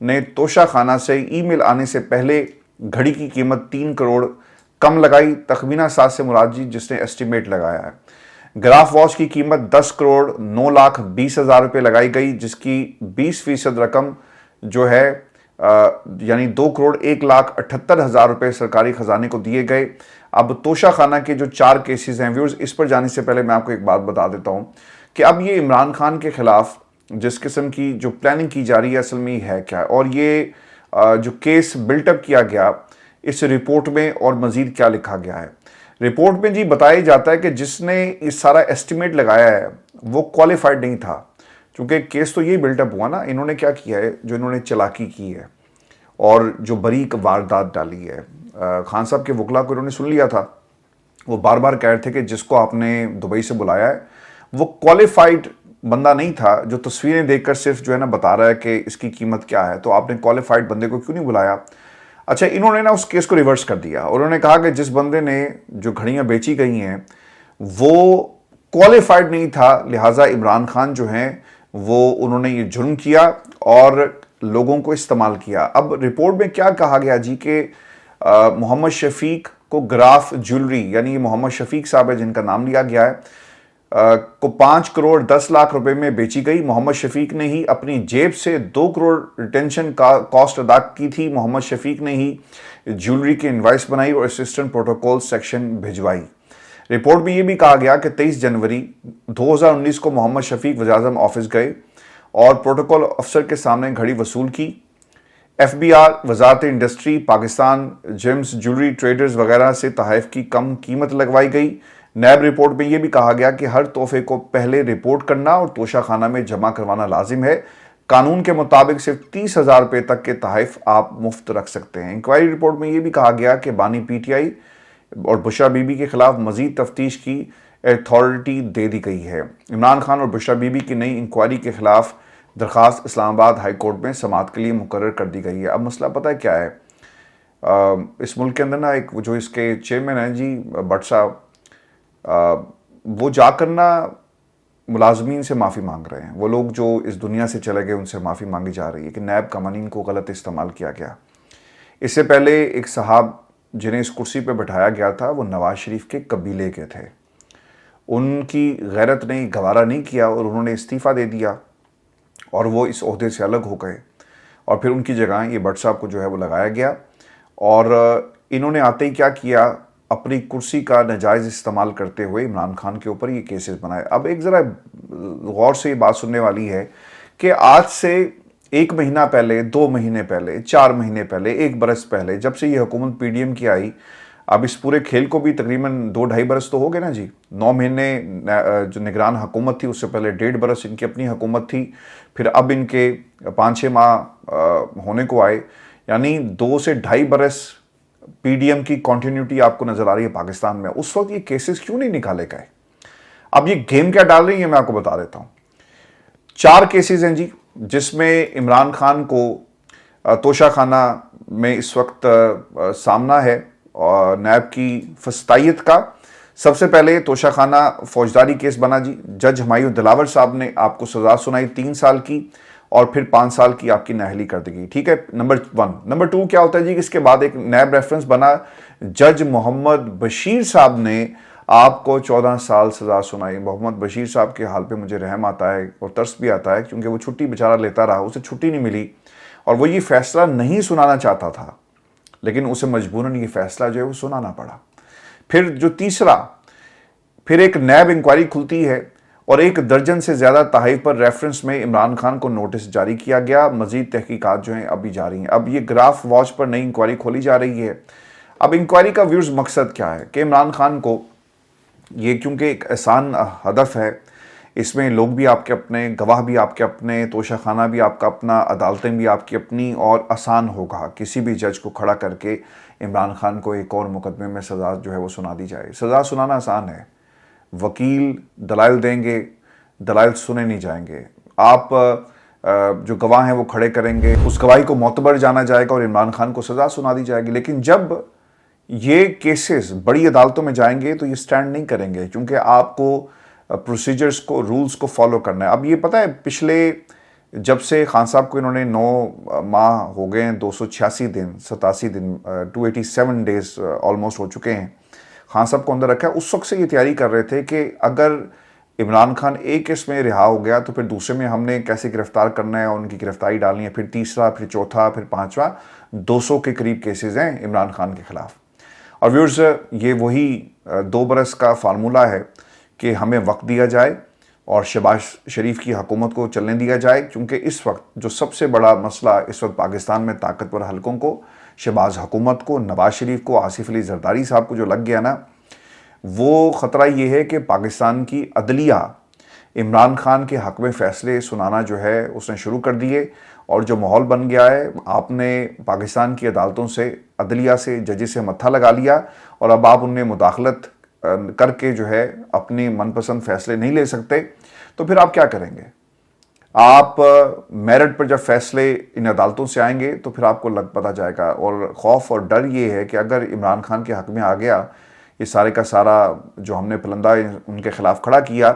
نے توشہ خانہ سے ای میل آنے سے پہلے گھڑی کی قیمت 3 کروڑ کم لگائی. تخمینہ 7 سے مراد جی جس نے ایسٹیمیٹ لگایا ہے. گراف واچ کی قیمت 10 کروڑ 9 لاکھ 20 ہزار روپے لگائی گئی, جس کی 20% رقم جو ہے یعنی 2 کروڑ 1 لاکھ 78 ہزار روپے سرکاری خزانے کو دیے گئے. اب توشہ خانہ کے جو 4 کیسز ہیں ویورز, اس پر جانے سے پہلے میں آپ کو ایک بات بتا دیتا ہوں کہ اب یہ عمران خان کے خلاف جس قسم کی جو پلاننگ کی جا رہی ہے اصل میں ہے کیا, اور یہ جو کیس بلٹ اپ کیا گیا اس رپورٹ میں اور مزید کیا لکھا گیا ہے. رپورٹ میں جی بتایا جاتا ہے کہ جس نے اس سارا ایسٹیمیٹ لگایا ہے وہ کوالیفائڈ نہیں تھا, چونکہ کیس تو یہی بلٹ اپ ہوا نا. انہوں نے کیا کیا ہے, جو انہوں نے چلاکی کی ہے اور جو بریک واردات ڈالی ہے, خان صاحب کے وکلا کو انہوں نے سن لیا تھا, وہ بار بار کہہ رہے تھے کہ جس کو آپ نے دبئی سے بلایا ہے وہ کوالیفائڈ بندہ نہیں تھا, جو تصویریں دیکھ کر صرف جو ہے نا بتا رہا ہے کہ اس کی قیمت کیا ہے, تو آپ نے کوالیفائڈ بندے کو کیوں نہیں بلایا. اچھا, انہوں نے نا اس کیس کو ریورس کر دیا اور انہوں نے کہا کہ جس بندے نے جو گھڑیاں بیچی گئی ہیں وہ کوالیفائڈ نہیں تھا, لہٰذا عمران خان جو ہیں وہ انہوں نے یہ جرم کیا اور لوگوں کو استعمال کیا. اب رپورٹ میں کیا کہا گیا جی کہ محمد شفیق کو گراف جیولری, یعنی یہ محمد شفیق صاحب ہے جن کا نام لیا گیا ہے, کو 5 کروڑ 10 لاکھ روپے میں بیچی گئی. محمد شفیق نے ہی اپنی جیب سے 2 کروڑ ریٹینشن کا کاسٹ ادا کی تھی. محمد شفیق نے ہی جیولری کی انوائس بنائی اور اسسٹنٹ پروٹوکول سیکشن بھجوائی. رپورٹ میں یہ بھی کہا گیا کہ 23 جنوری 2019 کو محمد شفیق وزیراعظم آفس گئے اور پروٹوکول افسر کے سامنے گھڑی وصول کی. ایف بی آر, وزارت industry, Pakistan James jewellery traders وغیرہ سے تحائف کی کم قیمت لگوائی گئی. نیب رپورٹ میں یہ بھی کہا گیا کہ ہر تحفے کو پہلے رپورٹ کرنا اور توشہ خانہ میں جمع کروانا لازم ہے. قانون کے مطابق صرف 30,000 روپے تک کے تحائف آپ مفت رکھ سکتے ہیں. انکوائری رپورٹ میں یہ بھی کہا گیا کہ بانی پی ٹی آئی اور بشرا بی بی کے خلاف مزید تفتیش کی اتھارٹی دے دی گئی ہے. عمران خان اور بشرا بی بی کی نئی انکوائری کے خلاف درخواست اسلام آباد ہائی کورٹ میں سماعت کے لیے مقرر کر دی گئی ہے. اب مسئلہ پتہ ہے کیا ہے, اس ملک کے اندر نا ایک جو اس کے چیئرمین ہیں جی بٹ صاحب, وہ جا کر نا ملازمین سے معافی مانگ رہے ہیں. وہ لوگ جو اس دنیا سے چلے گئے ان سے معافی مانگی جا رہی ہے کہ نیب قوانین کو غلط استعمال کیا گیا. اس سے پہلے ایک صاحب جنہیں اس کرسی پہ بٹھایا گیا تھا وہ نواز شریف کے قبیلے کے تھے, ان کی غیرت نے گوارا نہیں کیا اور انہوں نے استعفیٰ دے دیا اور وہ اس عہدے سے الگ ہو گئے, اور پھر ان کی جگہ یہ بٹ صاحب کو جو ہے وہ لگایا گیا. اور انہوں نے آتے ہی کیا کیا, اپنی کرسی کا ناجائز استعمال کرتے ہوئے عمران خان کے اوپر یہ کیسز بنائے. اب ایک ذرا غور سے یہ بات سننے والی ہے کہ آج سے 1 مہینہ پہلے, 2 مہینے پہلے, 4 مہینے پہلے, 1 برس پہلے, جب سے یہ حکومت پی ڈی ایم کی آئی, اب اس پورے کھیل کو بھی تقریباً 2-2.5 برس تو ہو گئے نا جی. 9 مہینے جو نگران حکومت تھی, اس سے پہلے 1.5 برس ان کی اپنی حکومت تھی, پھر اب ان کے 5-6 ماہ ہونے کو آئے, یعنی 2 سے 2.5 برس پی ڈی ایم کی کنٹینیوٹی آپ کو نظر آ رہی ہے پاکستان میں. اس وقت یہ کیسز کیوں نہیں نکالے گئے؟ اب یہ گیم کیا ڈال رہی ہے میں آپ کو بتا دیتا ہوں. 4 کیسز ہیں جی جس میں عمران خان کو توشہ خانہ میں اس وقت سامنا ہے نیب کی فسطائیت کا. سب سے پہلے توشہ خانہ فوجداری کیس بنا جی. جج ہمایوں دلاور صاحب نے آپ کو سزا سنائی 3 سال کی اور پھر 5 سال کی آپ کی نااہلی کر دی گئی. ٹھیک ہے, نمبر 1. نمبر 2 کیا ہوتا ہے جی, اس کے بعد ایک نیب ریفرنس بنا, جج محمد بشیر صاحب نے آپ کو 14 سال سزا سنائی. محمد بشیر صاحب کے حال پہ مجھے رحم آتا ہے اور ترس بھی آتا ہے, کیونکہ وہ چھٹی بیچارہ لیتا رہا, اسے چھٹی نہیں ملی اور وہ یہ فیصلہ نہیں سنانا چاہتا تھا, لیکن اسے مجبوراً یہ فیصلہ جو ہے وہ سنانا پڑا. پھر جو تیسرا, پھر ایک نیب انکوائری کھلتی ہے اور 1 درجن سے زیادہ تحائف پر ریفرنس میں عمران خان کو نوٹس جاری کیا گیا. مزید تحقیقات جو ہیں ابھی جاری ہیں. اب یہ گراف واچ پر نئی انکوائری کھولی جا رہی ہے. اب انکوائری کا ویورز مقصد کیا ہے کہ عمران خان کو یہ کیونکہ ایک آسان ہدف ہے, اس میں لوگ بھی آپ کے اپنے, گواہ بھی آپ کے اپنے, توشہ خانہ بھی آپ کا اپنا, عدالتیں بھی آپ کی اپنی, اور آسان ہوگا کسی بھی جج کو کھڑا کر کے عمران خان کو ایک اور مقدمے میں سزا جو ہے وہ سنا دی جائے. سزا سنانا آسان ہے, وکیل دلائل دیں گے, دلائل سنے نہیں جائیں گے, آپ جو گواہ ہیں وہ کھڑے کریں گے, اس گواہی کو معتبر جانا جائے گا اور عمران خان کو سزا سنا دی جائے گی. لیکن جب یہ کیسز بڑی عدالتوں میں جائیں گے تو یہ سٹینڈ نہیں کریں گے, کیونکہ آپ کو پروسیجرز کو, رولز کو فالو کرنا ہے. اب یہ پتہ ہے پچھلے جب سے خان صاحب کو انہوں نے 9 ماہ ہو گئے ہیں، 286 دن 87 دن 287 ڈیز آلموسٹ ہو چکے ہیں خان صاحب کو اندر رکھا ہے، اس وقت سے یہ تیاری کر رہے تھے کہ اگر عمران خان ایک کیس میں رہا ہو گیا تو پھر دوسرے میں ہم نے کیسے گرفتار کرنا ہے اور ان کی گرفتاری ڈالنی ہے، پھر تیسرا، پھر چوتھا، پھر پانچواں، 200 کے قریب کیسز ہیں عمران خان کے خلاف۔ اور ویورز، یہ وہی 2 برس کا فارمولہ ہے کہ ہمیں وقت دیا جائے اور شہباز شریف کی حکومت کو چلنے دیا جائے، کیونکہ اس وقت جو سب سے بڑا مسئلہ اس وقت پاکستان میں طاقتور حلقوں کو، شہباز حکومت کو، نواز شریف کو، آصف علی زرداری صاحب کو جو لگ گیا نا، وہ خطرہ یہ ہے کہ پاکستان کی عدلیہ عمران خان کے حق میں فیصلے سنانا جو ہے اس نے شروع کر دیے، اور جو ماحول بن گیا ہے، آپ نے پاکستان کی عدالتوں سے، عدلیہ سے، ججز سے متھا لگا لیا، اور اب آپ ان میں مداخلت کر کے جو ہے اپنی من پسند فیصلے نہیں لے سکتے، تو پھر آپ کیا کریں گے؟ آپ میرٹ پر جب فیصلے ان عدالتوں سے آئیں گے تو پھر آپ کو پتہ جائے گا، اور خوف اور ڈر یہ ہے کہ اگر عمران خان کے حق میں آ گیا یہ سارے کا سارا جو ہم نے پلندہ ان کے خلاف کھڑا کیا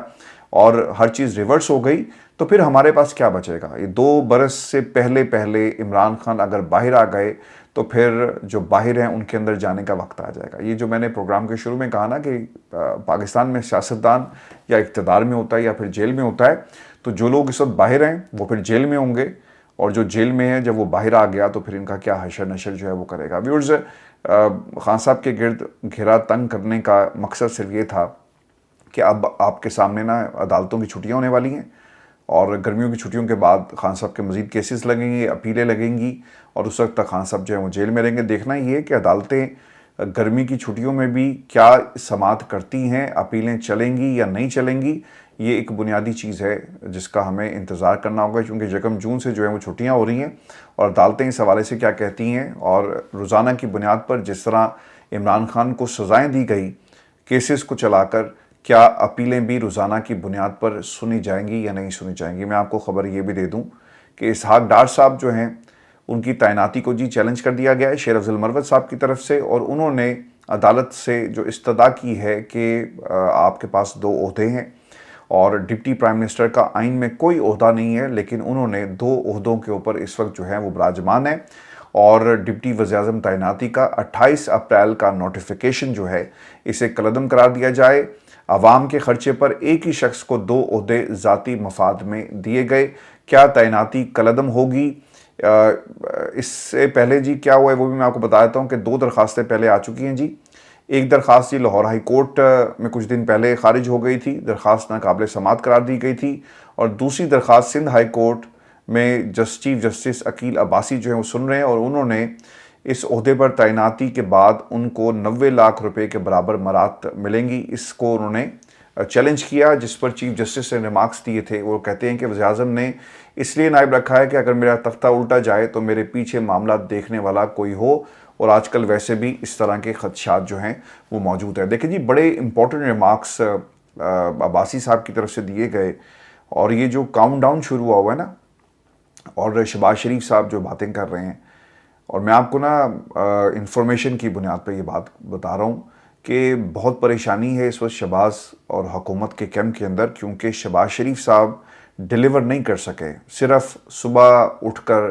اور ہر چیز ریورس ہو گئی، تو پھر ہمارے پاس کیا بچے گا؟ یہ 2 برس سے پہلے عمران خان اگر باہر آ گئے تو پھر جو باہر ہیں ان کے اندر جانے کا وقت آ جائے گا۔ یہ جو میں نے پروگرام کے شروع میں کہا نا کہ پاکستان میں سیاستدان یا اقتدار میں ہوتا ہے یا پھر جیل میں ہوتا ہے، تو جو لوگ اس وقت باہر ہیں وہ پھر جیل میں ہوں گے، اور جو جیل میں ہے جب وہ باہر آ گیا تو پھر ان کا کیا حشر نشر جو ہے وہ کرے گا۔ ویورز، خان صاحب کے گرد گھیرا تنگ کرنے کا مقصد صرف یہ تھا کہ اب آپ کے سامنے نا عدالتوں کی چھٹیاں ہونے والی ہیں، اور گرمیوں کی چھٹیوں کے بعد خان صاحب کے مزید کیسز لگیں گے، اپیلیں لگیں گی، اور اس وقت تک خان صاحب جو ہے وہ جیل میں رہیں گے۔ دیکھنا یہ ہے کہ عدالتیں گرمی کی چھٹیوں میں بھی کیا سماعت کرتی ہیں، اپیلیں چلیں گی یا نہیں چلیں گی، یہ ایک بنیادی چیز ہے جس کا ہمیں انتظار کرنا ہوگا، کیونکہ 1 جون سے جو ہے وہ چھٹیاں ہو رہی ہیں، اور عدالتیں اس حوالے سے کیا کہتی ہیں، اور روزانہ کی بنیاد پر جس طرح عمران خان کو سزائیں دی گئی کیسز کو چلا کر، کیا اپیلیں بھی روزانہ کی بنیاد پر سنی جائیں گی یا نہیں سنی جائیں گی۔ میں آپ کو خبر یہ بھی دے دوں کہ اسحاق ڈار صاحب جو ہیں ان کی تعیناتی کو چیلنج کر دیا گیا ہے شیر افضل مروت صاحب کی طرف سے، اور انہوں نے عدالت سے جو استدعا کی ہے کہ آپ کے پاس 2 عہدے ہیں، اور ڈپٹی پرائم منسٹر کا آئین میں کوئی عہدہ نہیں ہے، لیکن انہوں نے 2 عہدوں کے اوپر اس وقت جو ہے وہ براجمان ہے، اور ڈپٹی وزیر اعظم تعیناتی کا 28 اپریل کا نوٹیفیکیشن جو ہے اسے کالعدم قرار دیا جائے۔ عوام کے خرچے پر ایک ہی شخص کو 2 عہدے ذاتی مفاد میں دیے گئے، کیا تعیناتی کالعدم ہوگی؟ اس سے پہلے کیا ہوا ہے وہ بھی میں آپ کو بتا دیتا ہوں کہ 2 درخواستیں پہلے آ چکی ہیں ایک درخواست لاہور ہائی کورٹ میں کچھ دن پہلے خارج ہو گئی تھی، درخواست ناقابل سماعت قرار دی گئی تھی، اور دوسری درخواست سندھ ہائی کورٹ میں چیف جسٹس عقیل عباسی جو ہیں وہ سن رہے ہیں، اور انہوں نے اس عہدے پر تعیناتی کے بعد ان کو 90 لاکھ روپے کے برابر مراد ملیں گی، اس کو انہوں نے چیلنج کیا، جس پر چیف جسٹس نے ریمارکس دیے تھے۔ وہ کہتے ہیں کہ وزیر اعظم نے اس لیے نائب رکھا ہے کہ اگر میرا تختہ الٹا جائے تو میرے پیچھے معاملات دیکھنے والا کوئی ہو، اور آج کل ویسے بھی اس طرح کے خدشات جو ہیں وہ موجود ہیں۔ دیکھیں بڑے امپورٹنٹ ریمارکس عباسی صاحب کی طرف سے دیے گئے، اور یہ جو کاؤنٹ ڈاؤن شروع ہوا ہے نا، اور شہباز شریف صاحب جو باتیں کر رہے ہیں، اور میں آپ کو نا انفارمیشن کی بنیاد پر یہ بات بتا رہا ہوں کہ بہت پریشانی ہے اس وقت شہباز اور حکومت کے کیمپ کے اندر، کیونکہ شہباز شریف صاحب ڈیلیور نہیں کر سکے۔ صرف صبح اٹھ کر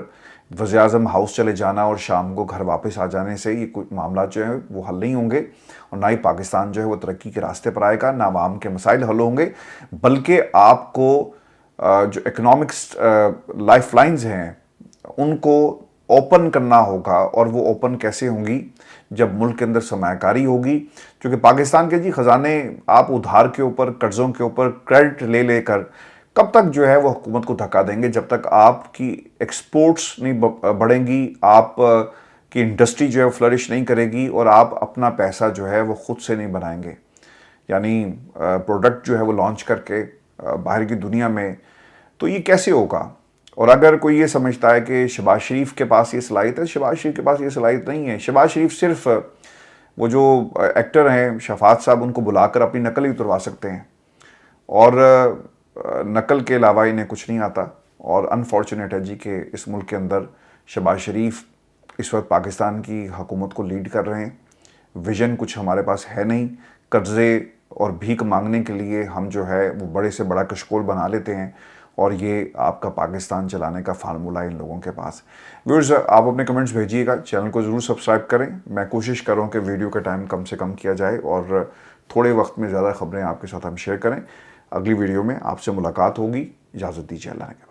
وزیر اعظم ہاؤس چلے جانا اور شام کو گھر واپس آ جانے سے یہ کچھ معاملات جو ہیں وہ حل نہیں ہوں گے، اور نہ ہی پاکستان جو ہے وہ ترقی کے راستے پر آئے گا، نہ عوام کے مسائل حل ہوں گے، بلکہ آپ کو جو اکنامکس لائف لائنز ہیں ان کو اوپن کرنا ہوگا، اور وہ اوپن کیسے ہوں گی؟ جب ملک کے اندر سرمایہ کاری ہوگی، کیونکہ پاکستان کے خزانے آپ ادھار کے اوپر، قرضوں کے اوپر کریڈٹ لے لے کر کب تک جو ہے وہ حکومت کو دھکا دیں گے؟ جب تک آپ کی ایکسپورٹس نہیں بڑھیں گی، آپ کی انڈسٹری جو ہے فلرش نہیں کرے گی، اور آپ اپنا پیسہ جو ہے وہ خود سے نہیں بنائیں گے، یعنی پروڈکٹ جو ہے وہ لانچ کر کے باہر کی دنیا میں، تو یہ کیسے ہوگا؟ اور اگر کوئی یہ سمجھتا ہے کہ شہباز شریف کے پاس یہ صلاحیت ہے، شہباز شریف کے پاس یہ صلاحیت نہیں ہے۔ شہباز شریف صرف وہ جو ایکٹر ہیں شفاعت صاحب، ان کو بلا کر اپنی نقل ہی اتروا سکتے ہیں، اور نقل کے علاوہ انہیں کچھ نہیں آتا، اور انفارچونیٹ ہے کہ اس ملک کے اندر شہباز شریف اس وقت پاکستان کی حکومت کو لیڈ کر رہے ہیں۔ ویژن کچھ ہمارے پاس ہے نہیں، قرضے اور بھیک مانگنے کے لیے ہم جو ہے وہ بڑے سے بڑا کشکول بنا لیتے ہیں، اور یہ آپ کا پاکستان چلانے کا فارمولہ ان لوگوں کے پاس. ویورز آپ اپنے کمنٹس بھیجیے گا, چینل کو ضرور سبسکرائب کریں. میں کوشش کر رہا ہوں کہ ویڈیو کا ٹائم کم سے کم کیا جائے اور تھوڑے وقت میں زیادہ خبریں آپ کے ساتھ ہم شیئر کریں. اگلی ویڈیو میں آپ سے ملاقات ہوگی. اجازت دیجیے اللہ نے.